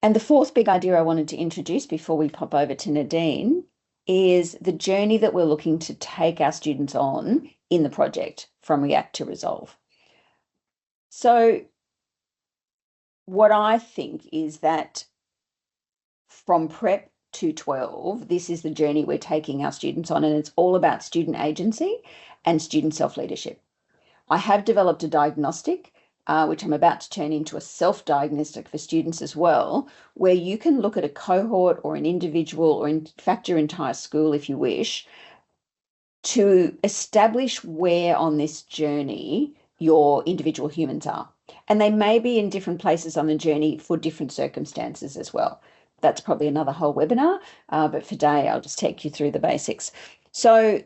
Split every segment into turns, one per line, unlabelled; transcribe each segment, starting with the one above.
And the fourth big idea I wanted to introduce before we pop over to Nadine is the journey that we're looking to take our students on in the project from React to Resolve. So what I think is that from prep to 12, this is the journey we're taking our students on, and it's all about student agency and student self-leadership. I have developed a diagnostic, which I'm about to turn into a self-diagnostic for students as well, where you can look at a cohort or an individual, or in fact your entire school if you wish, to establish where on this journey your individual humans are. And they may be in different places on the journey for different circumstances as well. That's probably another whole webinar, but for today I'll just take you through the basics. So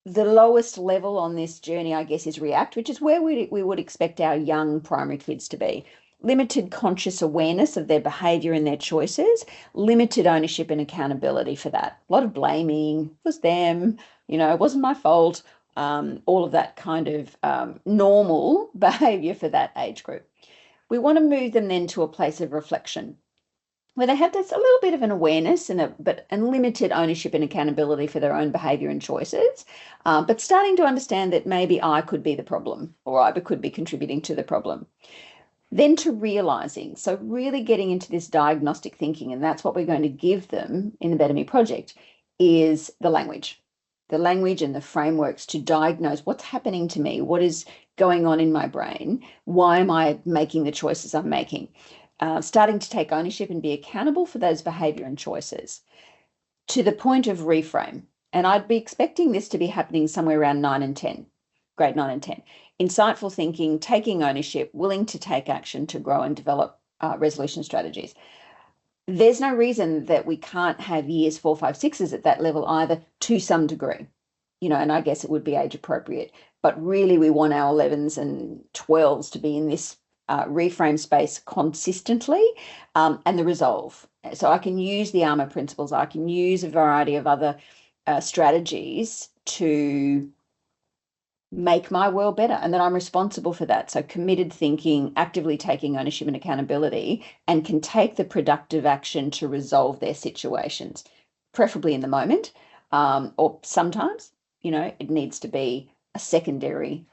the lowest level on this journey, I guess, is React, which is where we would expect our young primary kids to be. Limited conscious awareness of their behavior and their choices, limited ownership and accountability for that. A lot of blaming, it was them, it wasn't my fault, all of that kind of normal behavior for that age group. We want to move them then to a place of reflection, where they have this a little bit of an awareness and limited ownership and accountability for their own behavior and choices, but starting to understand that maybe I could be the problem, or I could be contributing to the problem. Then to realizing, so really getting into this diagnostic thinking, and that's what we're going to give them in the Better Me project, is the language and the frameworks to diagnose what's happening to me, what is going on in my brain, why am I making the choices I'm making. Starting to take ownership and be accountable for those behavior and choices, to the point of reframe. And I'd be expecting this to be happening somewhere around 9 and 10, grade 9 and 10. Insightful thinking, taking ownership, willing to take action to grow and develop resolution strategies. There's no reason that we can't have years 4, 5, 6s at that level either, to some degree, and I guess it would be age appropriate. But really, we want our 11s and 12s to be in this reframe space consistently, and the resolve. So I can use the ARMA principles. I can use a variety of other strategies to make my world better, and that I'm responsible for that. So committed thinking, actively taking ownership and accountability, and can take the productive action to resolve their situations, preferably in the moment, or sometimes, it needs to be a secondary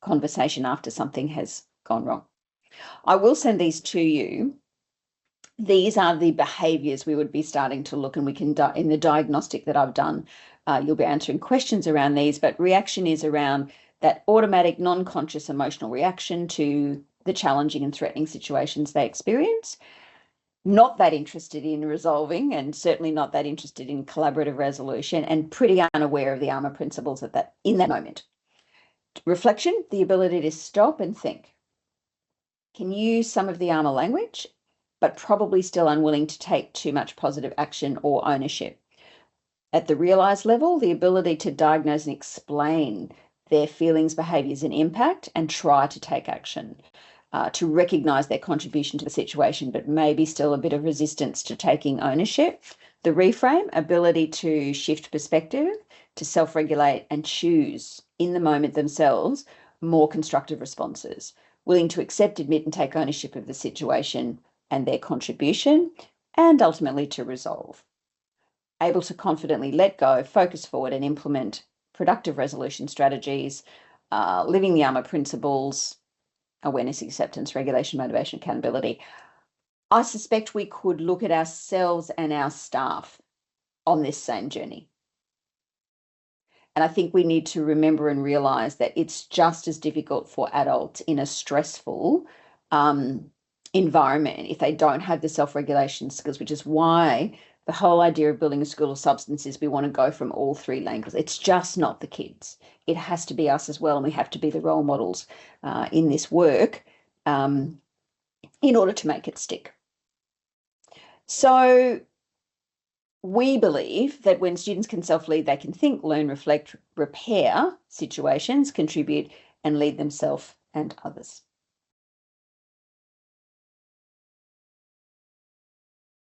conversation after something has gone wrong. I will send these to you. These are the behaviors we would be starting to look, and we can, in the diagnostic that I've done, you'll be answering questions around these, but reaction is around that automatic, non-conscious emotional reaction to the challenging and threatening situations they experience. Not that interested in resolving, and certainly not that interested in collaborative resolution, and pretty unaware of the ARMA principles in that moment. Reflection, the ability to stop and think. Can use some of the ARMA language, but probably still unwilling to take too much positive action or ownership. At the realized level, the ability to diagnose and explain their feelings, behaviors, and impact, and try to take action, to recognize their contribution to the situation, but maybe still a bit of resistance to taking ownership. The reframe, ability to shift perspective, to self-regulate and choose in the moment themselves more constructive responses, willing to accept, admit, and take ownership of the situation and their contribution, and ultimately to resolve. Able to confidently let go, focus forward, and implement productive resolution strategies, living the ARMA principles, awareness, acceptance, regulation, motivation, accountability. I suspect we could look at ourselves and our staff on this same journey. And I think we need to remember and realize that it's just as difficult for adults in a stressful environment if they don't have the self-regulation skills, which is why the whole idea of building a school of substance is we want to go from all three languages. It's just not the kids. It has to be us as well, and we have to be the role models in this work in order to make it stick. So we believe that when students can self-lead, they can think, learn, reflect, repair situations, contribute, and lead themselves and others.